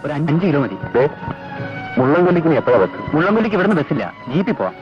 ഒരു 5 കിലോ മതി. മുള്ളംകൊല്ലിക്ക് എപ്പോഴാ ബസ്? മുള്ളംകൊല്ലിക്ക് ഇവിടുന്ന് ബസ്സില്ല, ജീപ്പിൽ പോവാം.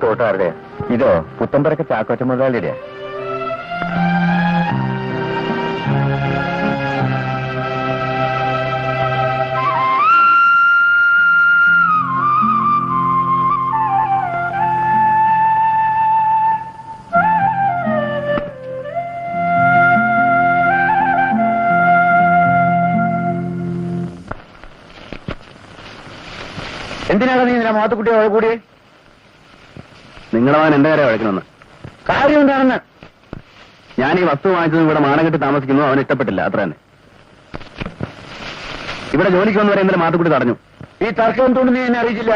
തോട്ടാരുടെയാ? ഇതോ പുത്തമ്പരക്ക ചാക്കോച്ച മുതലാളിയുടെയാ? എന്തിനാണ് നീ നിന്റെ മാത്തുക്കുട്ടിയെ കൂടിയേ? നിങ്ങളവൻ എന്റെ കാര്യം വഴക്കണമെന്ന്. കാര്യം എന്താണെന്ന്? ഞാൻ ഈ വസ്തു വാങ്ങിച്ചതും ഇവിടെ മാനകെട്ടി താമസിക്കുന്നു അവന് ഇഷ്ടപ്പെട്ടില്ല, അത്ര തന്നെ. ഇവിടെ ജോലിക്ക് വന്നവരെ ഇന്നലെ മാത്തുക്കുട്ടി തടഞ്ഞു. ഈ തർക്കം എന്തുകൊണ്ട് നീ എന്നെ അറിയിച്ചില്ല?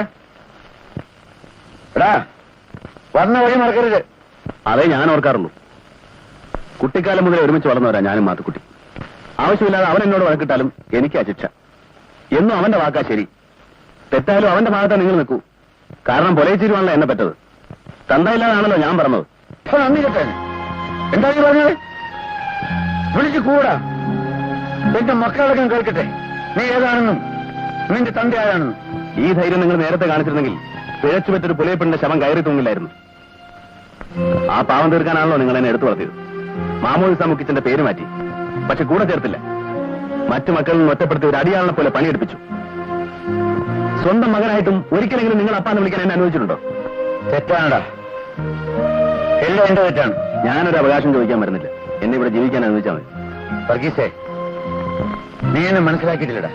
എടാ, വന്ന വഴി മറക്കരുത്. അതേ ഞാൻ ഓർക്കാറുള്ളൂ. കുട്ടിക്കാലം മുതലേ ഒരുമിച്ച് വളർന്നവരാ ഞാനും മാത്തുക്കുട്ടി. ആവശ്യമില്ലാതെ അവൻ എന്നോട് വഴക്കിട്ടാലും എനിക്കാ ശിക്ഷ. എന്നും അവന്റെ വാക്കാ ശരി. തെറ്റായാലും അവന്റെ ഭാഗത്താ നിങ്ങൾ നിൽക്കൂ. കാരണം പൊലയിച്ചിരുവാണല്ലോ എന്നെ പറ്റത്. തന്തയില്ലാതാണല്ലോ ഞാൻ പറഞ്ഞത്. നന്ദി കേട്ടെ. എന്താ നീ പറഞ്ഞത്? വിളിച്ചു കൂടാ. എന്റെ മക്കളടക്കം കേൾക്കട്ടെ നീ ഏതാണെന്നും നിന്റെ തന്റെ ആരാണെന്നും. ഈ ധൈര്യം നിങ്ങൾ നേരത്തെ കാണിച്ചിരുന്നെങ്കിൽ പിഴച്ചു പറ്റൊരു പുലയപ്പെണ്ണിന്റെ ശവം കയറി തൂങ്ങില്ലായിരുന്നു. ആ പാവം തീർക്കാനാണല്ലോ നിങ്ങൾ എന്നെ എടുത്തു വളർത്തിയത്. മാമോദിസ മുക്കിച്ചന്റെ പേര് മാറ്റി, പക്ഷെ കൂടെ ചേർത്തില്ല. മറ്റു മക്കളിൽ നിന്ന് ഒറ്റപ്പെടുത്തി ഒരു അടിയാളിനെ പോലെ പണിയെടുപ്പിച്ചു. സ്വന്തം മകനായിട്ടും ഒരിക്കലെങ്കിലും നിങ്ങൾ അപ്പാന്ന് വിളിക്കാൻ എന്നെ അനുവദിച്ചിട്ടുണ്ടോ? തെറ്റാണടാ, എല്ലാം എന്റെ തെറ്റാണ്. ഞാനൊരു അവകാശം ചോദിക്കാൻ വരുന്നില്ല. എന്നെ ഇവിടെ ജീവിക്കാൻ അനുവദിച്ചാൽ മതി. വർഗീസേ, നീ എന്നെ മനസ്സിലാക്കിയിട്ടില്ലടാ.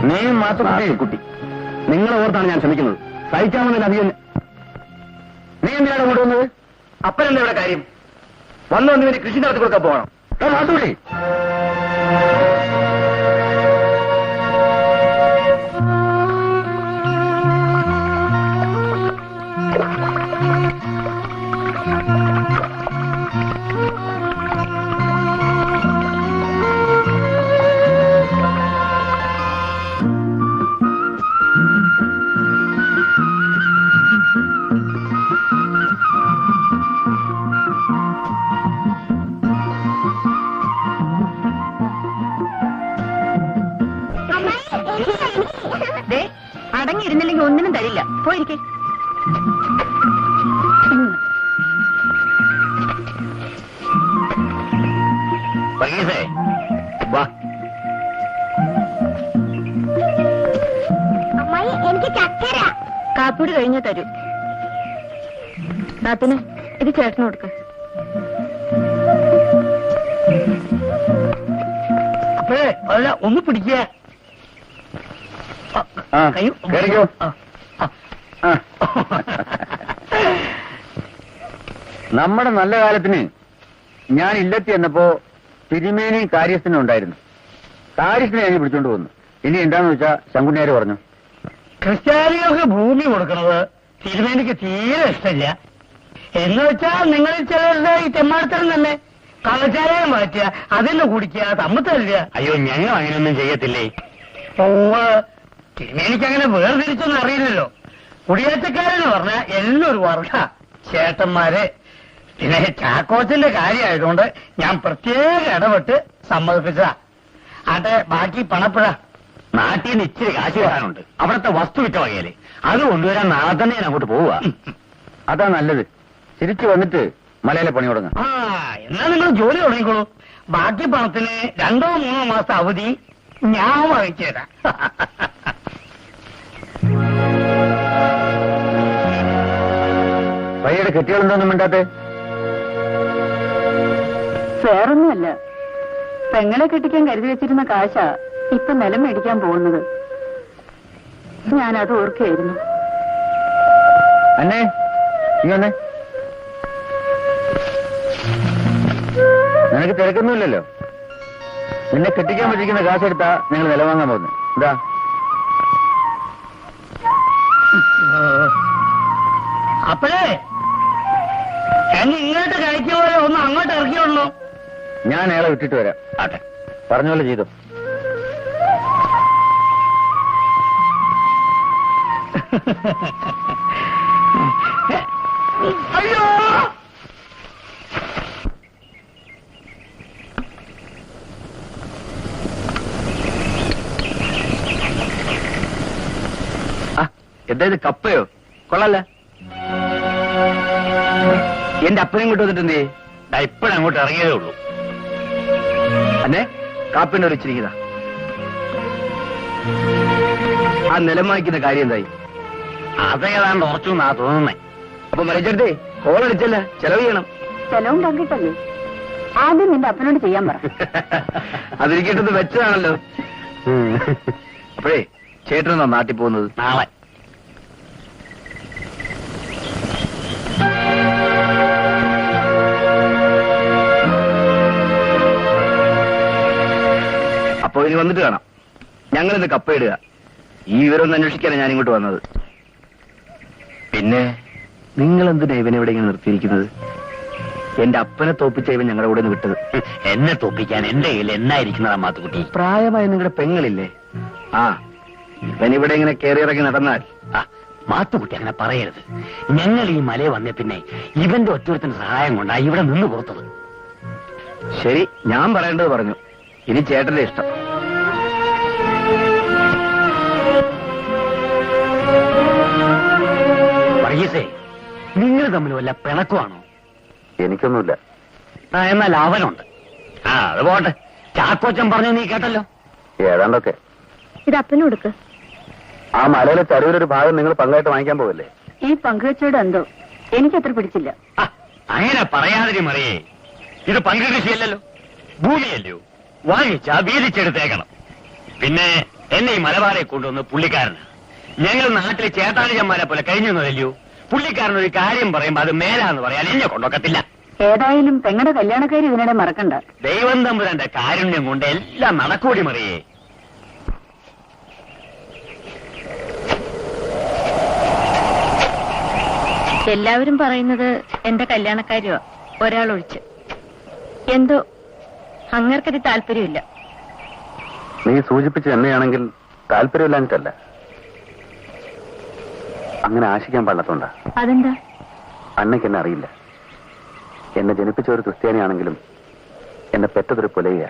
നീയും മാത്തുക്കുട്ടി നിങ്ങളെ ഓർത്താണ് ഞാൻ ശ്രമിക്കുന്നത്. സഹിക്കാമെന്നില്ല അധികം. നീ എന്തിനാണ് കൊണ്ടുവന്നത്? അപ്പനല്ലേ ഇവിടെ കാര്യം? വന്നു വേണ്ടി കൃഷി നടത്തി കൊടുക്കാൻ പോകണം. മാത്തുക്കുട്ടി, അടങ്ങിയിരുന്നില്ലെങ്കിൽ ഒന്നിനും തരില്ല. പോയിരിക്കേ. എനിക്ക് ചക്കര കാപ്പൂടി കഴിഞ്ഞാ തരൂ. താത്തിന് ഇത് ചേട്ടന് കൊടുക്ക. അല്ല, ഒന്ന് പിടിക്കുക. നമ്മുടെ നല്ല കാലത്തിന് ഞാൻ ഇല്ലത്തി എന്നപ്പോ തിരുമേനിയും കാര്യസ്ഥനും ഉണ്ടായിരുന്നു. കാര്യസ്ഥനെ ഞാൻ പിടിച്ചോണ്ട് പോന്നു. ഇനി എന്താന്ന് വെച്ചാ ശങ്കുണ്ണിയാര് പറഞ്ഞു, ക്രിസ്ത്യാനികൾക്ക് ഭൂമി കൊടുക്കുന്നത് തിരുമേനിക്ക് തീരെ ഇഷ്ടമില്ല. എന്ന് വെച്ചാൽ നിങ്ങളിൽ ചിലരുടെ ഈ തെമ്മാടത്തരം തന്നെ കള്ളച്ചാലയം മാറ്റുക, അതിന് കുടിക്കുക, തമ്മിൽ തരിക. അയ്യോ, ഞങ്ങൾ അങ്ങനെയൊന്നും ചെയ്യത്തില്ലേ. തിരുമേനിക്ക് അങ്ങനെ വേർതിരിച്ചൊന്നും അറിയില്ലല്ലോ. കുടിയേറ്റക്കാരെന്ന് പറഞ്ഞാൽ എല്ലാം ഒരു വർഗ ചേട്ടന്മാരെ. പിന്നെ ചാക്കോച്ചന്റെ കാര്യമായതുകൊണ്ട് ഞാൻ പ്രത്യേക ഇടപെട്ട് സമ്മതിപ്പിച്ചതാ. ആട്ടെ, ബാക്കി പണപ്പുഴ നാട്ടിൽ നിന്ന് ഇച്ചിരി കാശ് വരാനുണ്ട്. അവിടുത്തെ വസ്തു വിറ്റ വകയില് അത് കൊണ്ടുവരാൻ നാളെ തന്നെ ഞാൻ അങ്ങോട്ട് പോവുക. അതാ നല്ലത്. തിരിച്ചു വന്നിട്ട് മലയിലെ പണി തുടങ്ങാം. ആ, എന്നാ നിങ്ങൾ ജോലി തുടങ്ങിക്കോളൂ. ബാക്കി പണത്തിന് 2-3 മാസത്തെ അവധി ഞാൻ വാങ്ങിച്ചു തരാം. പയ്യയുടെ കെട്ടികളെന്തോന്നും മിണ്ടാത്തെ? വേറൊന്നുമല്ല, പെങ്ങളെ കെട്ടിക്കാൻ കരുതി വെച്ചിരുന്ന കാശാ ഇപ്പൊ നിലം മേടിക്കാൻ പോകുന്നത്. ഞാനത് ഓർക്കുകയായിരുന്നു. അന്നേ ഇങ്ങനെ നിനക്ക് തിരക്കൊന്നുമില്ലല്ലോ. നിന്നെ കെട്ടിക്കാൻ പറ്റിക്കുന്ന കാശെടുത്താ നിങ്ങൾ നില വാങ്ങാൻ പോകുന്നു. ഇതാ അപ്പോഴേ എന്നെ ഇങ്ങോട്ട് കഴിച്ച പോലെ ഒന്ന് അങ്ങോട്ട് ഇറക്കിയുള്ളൂ. ഞാൻ അയാളെ വിട്ടിട്ട് വരാം. ആട്ടെ, പറഞ്ഞ പോലെ ചെയ്തു. അയ്യോ, എന്താ ഇത്, കപ്പയോ? കൊള്ളല്ല. എന്റെ അപ്പനും കൊണ്ട് വന്നിട്ടെന്തേ? ഇപ്പോഴങ്ങോട്ട് ഇറങ്ങിയതേ ഉള്ളൂ. അന്നെ കാപ്പിന്റെ ഒരു ഇച്ചിരിക്കുന്നതാ. ആ നിലം വാങ്ങിക്കുന്ന കാര്യം എന്തായി? അതേതാണ്ട് ഉറച്ചു എന്നാ തോന്നുന്നേ. അപ്പൊ മരിച്ചെടുത്തേ കോളടിച്ചല്ല, ചെലവ് ചെയ്യണം. സ്ഥലവും പങ്കിട്ടല്ലേ, ആദ്യം നിന്റെ അപ്പനോട് ചെയ്യാൻ പറ. അതിരിക്കേണ്ടത് വെച്ചതാണല്ലോ. അപ്പോഴേ ചേട്ടനെന്നാ നാട്ടിൽ പോകുന്നത്? നാളെ. അപ്പൊ ഇനി വന്നിട്ട് കാണാം. ഞങ്ങളിന്ന് കപ്പയിടുക. ഈ വിവരം ഒന്ന് അന്വേഷിക്കാനാണ് ഞാൻ ഇങ്ങോട്ട് വന്നത്. പിന്നെ നിങ്ങൾ എന്തിനാ ഇവനെ ഇവിടെ ഇങ്ങനെ നിർത്തിയിരിക്കുന്നത്? എന്റെ അപ്പനെ തോപ്പിച്ച ഇവൻ ഞങ്ങളുടെ കൂടെ നിന്ന് വിട്ടത്. എന്നെ തോപ്പിക്കാൻ എന്റെ കയ്യിൽ എന്നായിരിക്കുന്നതാ മാത്തുക്കുട്ടി? പ്രായമായ നിങ്ങളുടെ പെങ്ങളില്ലേ? ആ, ഇവൻ ഇവിടെ ഇങ്ങനെ കയറി ഇറങ്ങി നടന്നാൽ. മാത്തുക്കുട്ടി അങ്ങനെ പറയരുത്. ഞങ്ങൾ ഈ മലയെ വന്നേ പിന്നെ ഇവന്റെ ഒറ്റൊരുത്തിന് സഹായം കൊണ്ടാ ഇവിടെ നിന്ന് പുറത്തത്. ശരി, ഞാൻ പറയേണ്ടത് പറഞ്ഞു. ഇനി ചേട്ടന്റെ ഇഷ്ടം. വർഗീസേ, നിങ്ങൾ തമ്മിൽ വല്ല പിണക്കമാണോ? എനിക്കൊന്നുമില്ല. എന്നാൽ അവനുണ്ട്. അത് പോട്ടെ. ചാക്കോച്ചൻ പറഞ്ഞു, നീ കേട്ടല്ലോ. ഏതാണ്ടൊക്കെ. ഇത് അപ്പനും കൊടുക്ക്. ആ മലയിലെ ചരുവിലൊരു ഭാഗം നിങ്ങൾ പങ്കായിട്ട് വാങ്ങിക്കാൻ പോവല്ലേ? ഈ പങ്കുവെച്ചോട് എന്തോ എനിക്കത്ര പിടിച്ചില്ല. അങ്ങനെ പറയാതിരി മറിയേ. ഇത് പങ്കുകൃഷിയല്ലല്ലോ, ഭൂമിയല്ലയോ. വാങ്ങിച്ചാ വീതിച്ചെടുത്തേക്കണം. പിന്നെ എന്നെ ഈ മലബാറെ കൊണ്ടുവന്ന് പുള്ളിക്കാരന്. ഞങ്ങൾ നാട്ടിലെ ചേട്ടാനിജന്മാരെ പോലെ കഴിഞ്ഞൊന്നുമല്ലയോ. പുള്ളിക്കാരനൊരു കാര്യം പറയുമ്പോ അത് മേലാന്ന് പറയാൻ എന്നെ കൊണ്ടൊക്കത്തില്ല. ഏതായാലും പെങ്ങളുടെ കല്യാണക്കാരി ഇതിനിടെ മറക്കണ്ട. ദൈവം തമ്പുരാന്റെ കാരുണ്യം കൊണ്ട് എല്ലാം നടക്കൂടി മറിയേ. എല്ലാവരും പറയുന്നത് എന്റെ കല്യാണക്കാരിയോ ഒരാളൊഴിച്ച്. എന്തോ അങ്ങർക്കത് താല്പര്യമില്ല. നീ സൂചിപ്പിച്ച് എന്നെയാണെങ്കിൽ താല്പര്യമില്ലാഞ്ഞിട്ടല്ല, അങ്ങനെ ആശിക്കാൻ പാടില്ലാത്തോണ്ടാ. അതെന്താ? അന്നയ്ക്ക് എന്നെ അറിയില്ല. എന്നെ ജനിപ്പിച്ച ഒരു ക്രിസ്ത്യാനിയാണെങ്കിലും എന്നെ പെറ്റതൊരു പുലയ.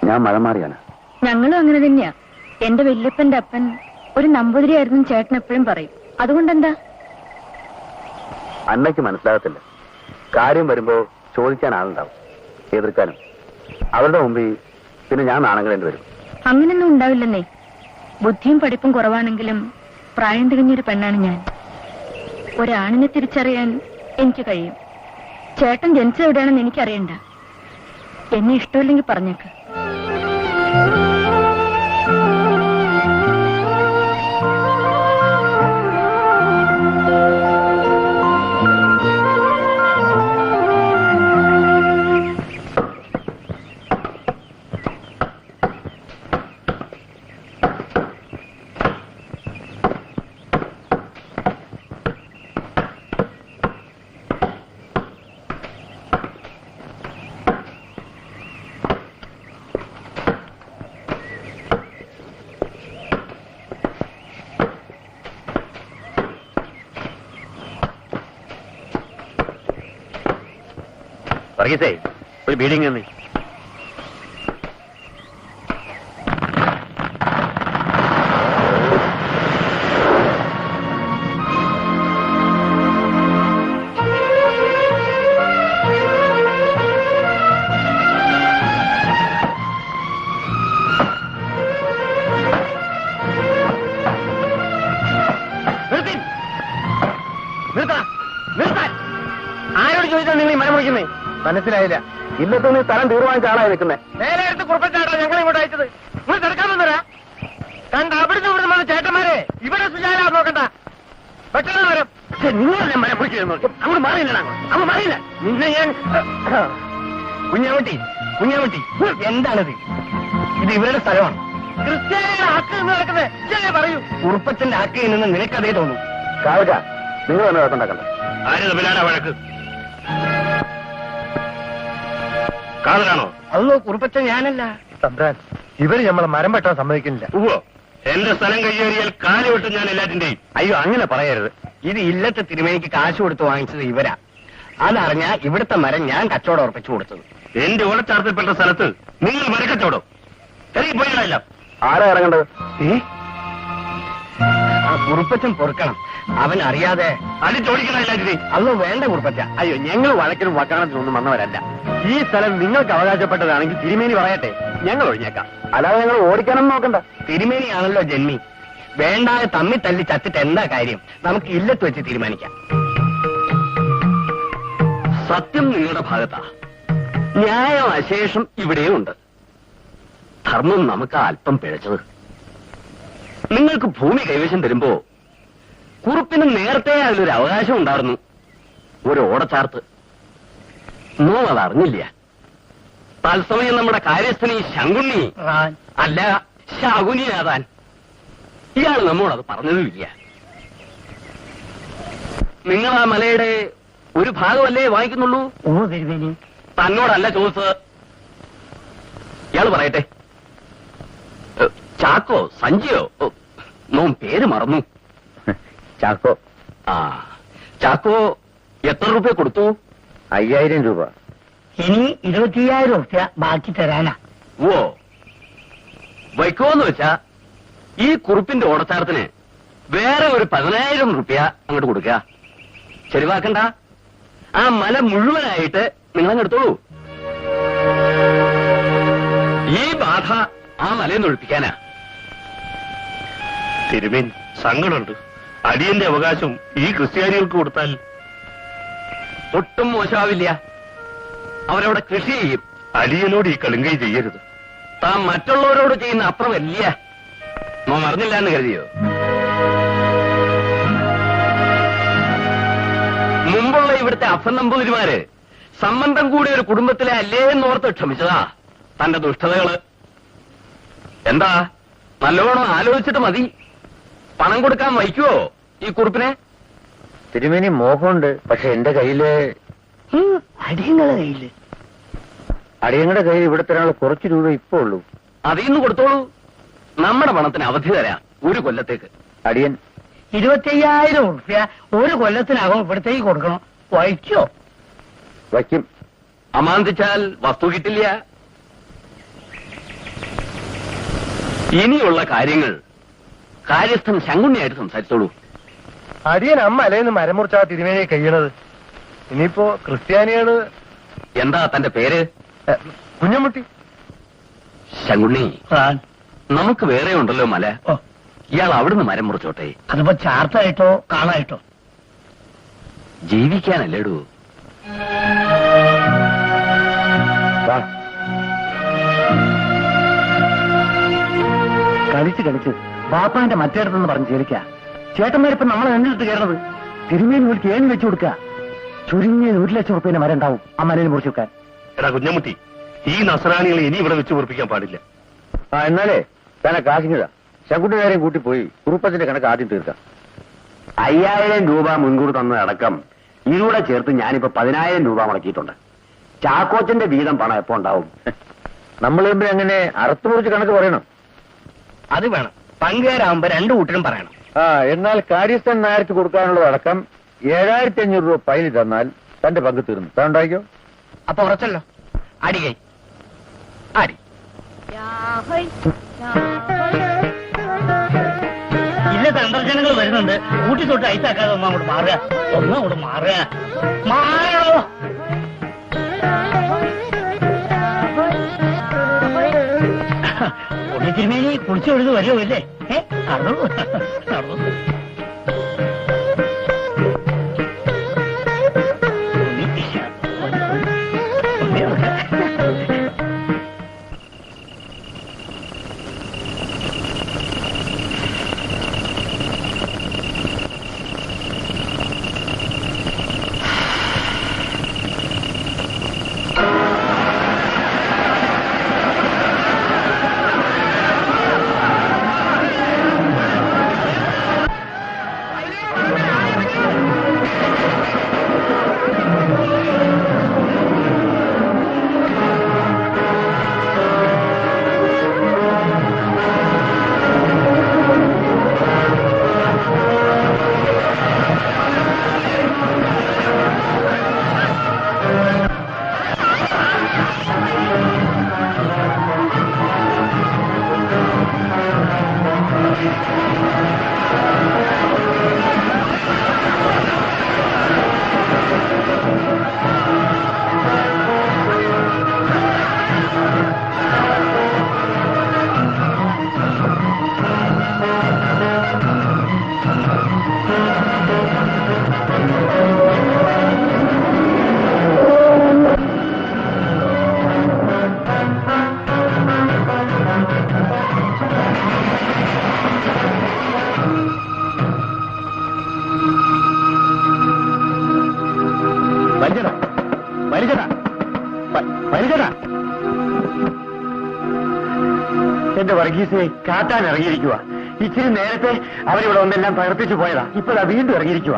ഞാൻ മഴമാറിയാണ്. ഞങ്ങളും അങ്ങനെ തന്നെയാ. എന്റെ വല്യപ്പന്റെ അപ്പൻ ഒരു നമ്പൂതിരിയായിരുന്നു ചേട്ടൻ എപ്പോഴും പറയും. അതുകൊണ്ടെന്താ? അന്നയ്ക്ക് മനസ്സിലാകത്തില്ല. കാര്യം വരുമ്പോ ചോദിക്കാൻ ആളുണ്ടാവും, എതിർക്കാനും. അവരുടെ മുമ്പിൽ പിന്നെ ഞാൻ നാണങ്ങളേണ്ടി വരും. അങ്ങനൊന്നും ഉണ്ടാവില്ലെന്നേ. ബുദ്ധിയും പഠിപ്പും കുറവാണെങ്കിലും പ്രായം തികഞ്ഞൊരു പെണ്ണാണ് ഞാൻ. ഒരാണിനെ തിരിച്ചറിയാൻ എനിക്ക് കഴിയും. ചേട്ടൻ ജനിച്ചത് എവിടെയാണെന്ന് എനിക്കറിയണ്ട. എന്നെ ഇഷ്ടമില്ലെങ്കിൽ പറഞ്ഞേക്ക്. വർഗീസേ ഒരു ബീഡിങ് തന്നെ. ആരോട് ചോദിച്ചാൽ നിങ്ങൾ ഈ മരം മുറിക്കുന്നേ? മനസ്സിലായില്ല. ഇല്ലത്തൊന്ന് സ്ഥലം തീരുമാനിച്ച ആളായി നിൽക്കുന്നേ. നേരെ എടുത്ത് കുറിപ്പിച്ചാട്ടോ ഞങ്ങൾ ഇങ്ങോട്ട് അയച്ചത്. നിങ്ങൾ തിരക്കാൻ വന്നരാ കണ്ട അവിടുന്ന് ഇവിടുന്ന് വന്ന ചേട്ടന്മാരെ ഇവിടെ സുജാല നോക്കണ്ട. പെട്ടെന്ന് വരും. നിങ്ങളല്ലേ മരം പിടിച്ചിരുന്നു? അങ്ങോട്ട് മാറിയില്ല. അങ്ങോട്ട് മാറിയില്ല. നിന്നെ ഞാൻ കുഞ്ഞാമട്ടി എന്താണിത്? ഇത് ഇവരുടെ സ്ഥലമാണ്. ക്രിസ്ത്യാനിയുടെ ഹക്ക് എന്ന് നടക്കുന്നത് ശരിയാ പറയൂ. ഉറുപ്പച്ചന്റെ ഹക്കിൽ നിന്ന് നിനക്കതേ തോന്നും. കാവക നിങ്ങൾ തന്നെ വഴക്കുണ്ടാക്കണ്ട. ആര് തമ്മിലാണ് വഴക്ക്? കാതലാണോ? അല്ലോ കുറുപ്പച്ചൻ ഞാനല്ല. തമ്പ്രാൻ, ഇവര് നമ്മളെ മരം വെട്ടാൻ സമ്മതിക്കുന്നില്ല. ഉവ്വോ, എന്റെ സ്ഥലം കയ്യേറിയാൽ കാല് വെട്ടും ഞാൻ എല്ലാറ്റിന്റെയും. അയ്യോ, അങ്ങനെ പറയരുത്. ഇത് ഇല്ലത്തെ തിരുമേനിക്ക് കാശ് കൊടുത്ത് വാങ്ങിച്ചത് ഇവരാ. അതറിഞ്ഞ ഇവിടുത്തെ മരം ഞാൻ കച്ചവടം ഉറപ്പിച്ചു കൊടുത്തത്. എന്റെ ഓലച്ചാർത്തിൽപ്പെട്ട സ്ഥലത്ത് നിങ്ങൾ മരക്കച്ചോടോ? ഇറങ്ങി പോയില്ല. ആരാ ഇറങ്ങേണ്ടത്? ആ കുറുപ്പച്ചൻ പൊറുക്കണം. അവൻ അറിയാതെ അടിച്ചോടിക്കണ എല്ലാറ്റിനെയും. അല്ലോ വേണ്ട കുറുപ്പച്ച. അയ്യോ, ഞങ്ങൾ വഴക്കിനും വക്കാണത്തിനൊന്നും വന്നവരല്ല. ഈ സ്ഥലം നിങ്ങൾക്ക് അവകാശപ്പെട്ടതാണെങ്കിൽ തിരുമേനി പറയട്ടെ, ഞങ്ങൾ ഒഴിഞ്ഞേക്കാം. അല്ലാതെ ഞങ്ങൾ ഓടിക്കാനൊന്നും നോക്കണ്ട. തിരുമേനിയാണല്ലോ ജന്മി. വേണ്ടാതെ തമ്മി തല്ലി ചത്തിട്ട് എന്താ കാര്യം? നമുക്ക് ഇല്ലത്ത് വെച്ച് തീരുമാനിക്കാം. സത്യം നിങ്ങളുടെ ഭാഗത്താ. ന്യായം അശേഷം ഇവിടെയും ഉണ്ട്. ധർമ്മം നമുക്ക് അല്പം പിഴച്ചത്. നിങ്ങൾക്ക് ഭൂമി കൈവശം തരുമ്പോ കുറുപ്പിന് നേരത്തെ അതിലൊരു അവകാശം ഉണ്ടായിരുന്നു, ഒരു ഓടച്ചാർത്ത്. നോ അതറിഞ്ഞില്ല. തത്സമയം നമ്മുടെ കാര്യസ്ഥനി ശങ്കുണ്ണി അല്ല ശകുനിയാതാൻ ഇയാൾ നമ്മോടത് പറഞ്ഞതുമില്ല. നിങ്ങൾ ആ മലയുടെ ഒരു ഭാഗമല്ലേ വാങ്ങിക്കുന്നുള്ളൂ? ഓ തിരുമേനി, തന്നോടല്ല ചോദിച്ചത്. ഇയാൾ പറയട്ടെ. ചാക്കോ സഞ്ജിയോ നോം പേര് മറന്നു. ചാക്കോ. ആ, ചാക്കോ എത്ര രൂപ കൊടുത്തു? 5000 രൂപ. ഇനി 25000 രൂപ ബാക്കി തരാനാ. ഓ, വയ്ക്കോന്ന് വെച്ചാ ഈ കുറുപ്പിന്റെ ഓടച്ചാരത്തിന് വേറെ ഒരു 10000 രൂപ അങ്ങോട്ട് കൊടുക്കുക. ചെലവാക്കണ്ട. ആ മല മുഴുവനായിട്ട് നിങ്ങളങ്ങെടുത്തോളൂ. ഈ ബാധ ആ മലയിൽ ഒഴിപ്പിക്കാനാ. തിരുമേൻ സങ്കടമുണ്ട്. അടിയന്റെ അവകാശം ഈ ക്രിസ്ത്യാനികൾക്ക് കൊടുത്താൽ ഒട്ടും മോശമാവില്ല. അവരവിടെ കൃഷി ചെയ്യും. അടിയനോട് ഈ കളിങ്കൈ ചെയ്യരുത്. താൻ മറ്റുള്ളവരോട് ചെയ്യുന്ന അപ്പുറമല്ല. മോൻ അറിഞ്ഞില്ല എന്ന് കരുതിയോ? മുമ്പുള്ള ഇവിടുത്തെ അപ്പൻ നമ്പൂതിരിമാര് സംബന്ധം കൂടിയ ഒരു കുടുംബത്തിലെ അല്ലേ എന്നോർത്ത് ക്ഷമിച്ചതാ തന്റെ ദുഷ്ടതകള്. എന്താ, നല്ലോണം ആലോചിച്ചിട്ട് മതി. പണം കൊടുക്കാൻ വയ്ക്കുവോ ഈ കുറിപ്പിനെ? തിരുമേനി മോഹമുണ്ട്. പക്ഷെ എന്റെ കയ്യില് അടിയങ്ങളുടെ കയ്യില് അടിയങ്ങളുടെ കയ്യിൽ ഇവിടെ തരാനുള്ള കുറച്ച് രൂപ ഇപ്പോ ഉള്ളൂ. അതിന്ന് കൊടുത്തോളൂ. നമ്മുടെ പണത്തിന് അവധി തരാം ഒരു കൊല്ലത്തേക്ക്. അടിയൻ 25000 രൂപ ഒരു കൊല്ലത്തിനകം ഇവിടത്തേക്ക് കൊടുക്കണം. വഹിക്കോ? വയ്ക്കും. അമാന്തിച്ചാൽ വസ്തു കിട്ടില്ല. ഇനിയുള്ള കാര്യങ്ങൾ കാര്യസ്ഥൻ ശങ്കുണ്ണിയായിട്ട് സംസാരിച്ചോളൂ. അടിയൻ അമ്മ അല്ലേന്ന് മരം മുറിച്ചാ തിരുമേനിയെ കഴിയണത്. ഇനിയിപ്പോ ക്രിസ്ത്യാനിയാണ്. എന്താ തന്റെ പേര്? കുഞ്ഞമുട്ടി. ശങ്കുണ്ണി, നമുക്ക് വേറെ ഉണ്ടല്ലോ മല. ഇയാൾ അവിടുന്ന് മരം മുറിച്ചോട്ടെ. അതിപ്പോ ചാർത്തായിട്ടോ കാണായിട്ടോ? ജീവിക്കാനല്ലേടൂ. കളിച്ച് ബാപ്പാന്റെ മറ്റേടത്തെന്ന് പറഞ്ഞ് ചേലിക്ക. ചേട്ടന്മാരിപ്പോ നമ്മളെ നെഞ്ഞിട്ട് കയറുന്നത്. തിരുമേനി വിളിച്ച് ഏണി വെച്ചു കൊടുക്കുക. ചുരുങ്ങിയ 1,00,000 രൂപയുടെ മരം ഉണ്ടാവും ആ മലയിൽ മുറിച്ചു വെക്കാൻ. എടാ കുഞ്ഞമുട്ടി, ഈ നസ്രാണികളെ ഇനി ഇവിടെ വെച്ച് പൊറിപ്പിക്കാൻ പാടില്ല. എന്നാലേ തന്നെ കാശിങ്ങില്ല. ശങ്കുട്ടികാരെയും കൂട്ടിപ്പോയി കുറുപ്പത്തിന്റെ കണക്ക് ആദ്യം തീർക്കാം. 5000 രൂപ മുൻകൂർ തന്നതടക്കം ഇതിലൂടെ ചേർത്ത് ഞാനിപ്പോ 10000 രൂപ മുടക്കിയിട്ടുണ്ട്. ചാക്കോച്ചന്റെ വീതം പണം എപ്പോ ഉണ്ടാവും? നമ്മൾ തമ്മിൽ അങ്ങനെ അറുത്തു മുറിച്ച് കണക്ക് പറയണം. അത് വേണം. പങ്കുകാരാകുമ്പോ 2 കൂട്ടരും പറയണം. എന്നാൽ കാര്യസ്ഥൻ നായർക്ക് കൊടുക്കാനുള്ളതടക്കം 7500 രൂപ പൈന് തന്നാൽ തന്റെ പങ്ക് തീർന്നു. താണ്ടായിക്കോ? അപ്പൊ ഉറച്ചല്ലോ. അടികൈ അടി. ഇല്ല, തന്ത്രജനങ്ങൾ വരുന്നുണ്ട്. കൂട്ടി തൊട്ട് ഐസാക്കാതെ അങ്ങോട്ട് മാറുക. അങ്ങോട്ട് മാറുക. മാറോ. ഉണ്ണി തിരുമേനി കുളിച്ചു കൊടുത്ത് വരുമോ ഇല്ലേ? നടന്നു നടന്നു. എന്റെ വർഗീസിനെ കാട്ടാൻ ഇറങ്ങിയിരിക്കുക. ഇച്ചിരി നേരത്തെ അവരിവിടെ ഒന്നെല്ലാം തകർപ്പിച്ചു പോയതാ. ഇപ്പോഴാ വീണ്ടും ഇറങ്ങിയിരിക്കുക.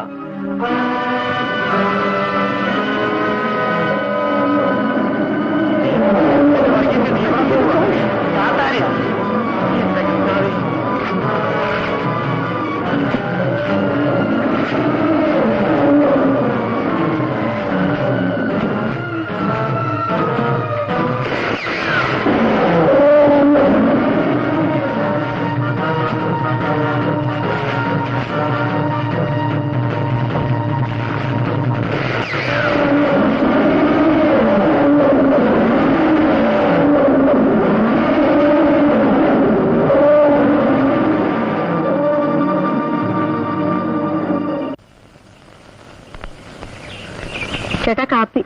ചേട്ടാ കാപ്പി.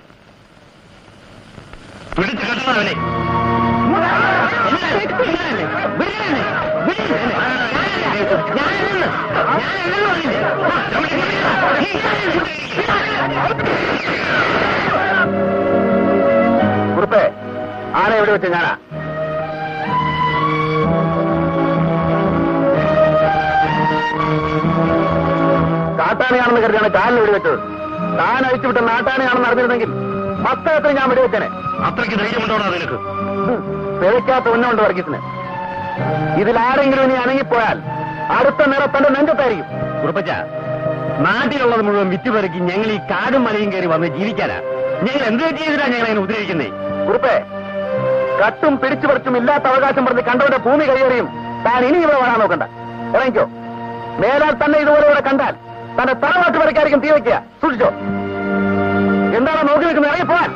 പിടിച്ചു കെട്ടണവനെ. കുറുപ്പേ, ആന എവിടെ വെച്ച ഞാനാ? കാട്ടാനയാണെന്ന് കരുതിയാണ് കാലിൽ വെടിവെച്ചത്. താൻ അഴിച്ചുവിട്ട നാട്ടാനയാണെന്ന് അറിഞ്ഞിരുന്നെങ്കിൽ മസ്തകത്തിൽ ഞാൻ വെടിവെച്ചനെ. അത്രയ്ക്ക് ധൈര്യമുണ്ടോണോ നിനക്ക്? പിഴയ്ക്കാത്ത ഉന്നമുണ്ട് വർഗീസിന്. ഇതിലാരെങ്കിലും ഇനി അനങ്ങിപ്പോയാൽ അടുത്ത നിറത്തന്റെ നെഞ്ചത്തായിരിക്കും. കുറുപ്പച്ച, നാട്ടിലുള്ളത് മുഴുവൻ വിറ്റുപെറുക്കി ഞങ്ങൾ ഈ കാടും മലയും കയറി വന്ന് ജീവിക്കാനാ. ഞങ്ങൾ എന്ത് ചെയ്തിട്ടാ ഞങ്ങൾ അങ്ങനെ ഉപദ്രവിക്കുന്നേ? കുറുപ്പേ, കട്ടും പിടിച്ചുപറിച്ചും ഇല്ലാത്ത അവകാശം പറഞ്ഞ് കണ്ടവന്റെ ഭൂമി കൈയേറിയും താൻ ഇനി ഇവിടെ വരാൻ നോക്കണ്ട. ഇറങ്ങിക്കോ. മേലാൽ തന്നെ ഇതുപോലെ ഇവിടെ കണ്ടാൽ തന്നെ തറവാട്ട് വരയ്ക്കായിരിക്കും തീ വയ്ക്കുക. സൂക്ഷിച്ചോ. എന്താണ് നോക്കി നിൽക്കുന്നത്? ഇറങ്ങിപ്പോവാൻ.